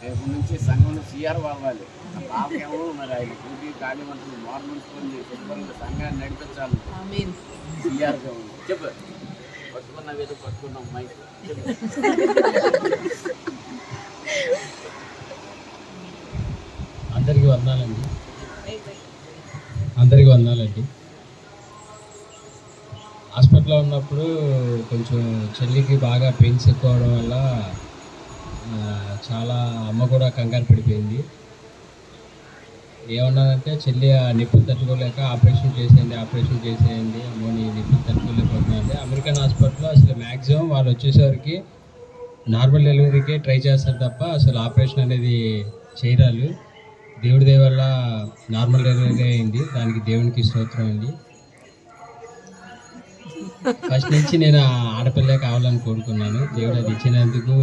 రేపు నుంచి సంఘంలో సిఆర్ అవ్వాలి. ఆ పాపకేమో మరి ఆయన పూర్తి ఖాళీ ఉంటుంది మార్మల్స్కొని శుభ్రంగా సంఘాన్ని నడిపించాలి. సిఆర్గా ఉంది. చెప్పు పట్టుకున్నాం ఏదో పట్టుకున్నాం మైక్. అందరికీ వందనాలండి. అందరికీ వందనాలండి. హాస్పిటల్లో ఉన్నప్పుడు కొంచెం చెల్లికి బాగా పెయిన్స్ ఎక్కువ అవడం వల్ల చాలా అమ్మ కూడా కంగారు పడిపోయింది. ఏమన్నానంటే చెల్లి ఆ నొప్పులు తట్టుకోలేక ఆపరేషన్ చేసేయండి అమ్మని నొప్పులు తట్టుకోలేకపోతున్నాంటే అమెరికన్ హాస్పిటల్లో అసలు మ్యాక్సిమం వాళ్ళు వచ్చేసరికి నార్మల్ డెలివరీకే ట్రై చేస్తారు తప్ప అసలు ఆపరేషన్ అనేది చేయరాలు. దేవుడి దయ వల్ల నార్మల్ డెలివరీ అయింది. దానికి దేవునికి స్తోత్రం అండి. ఫస్ట్ నుంచి నేను ఆడపిల్లే కావాలని కోరుకున్నాను. దేవుడు అది ఇచ్చినందుకు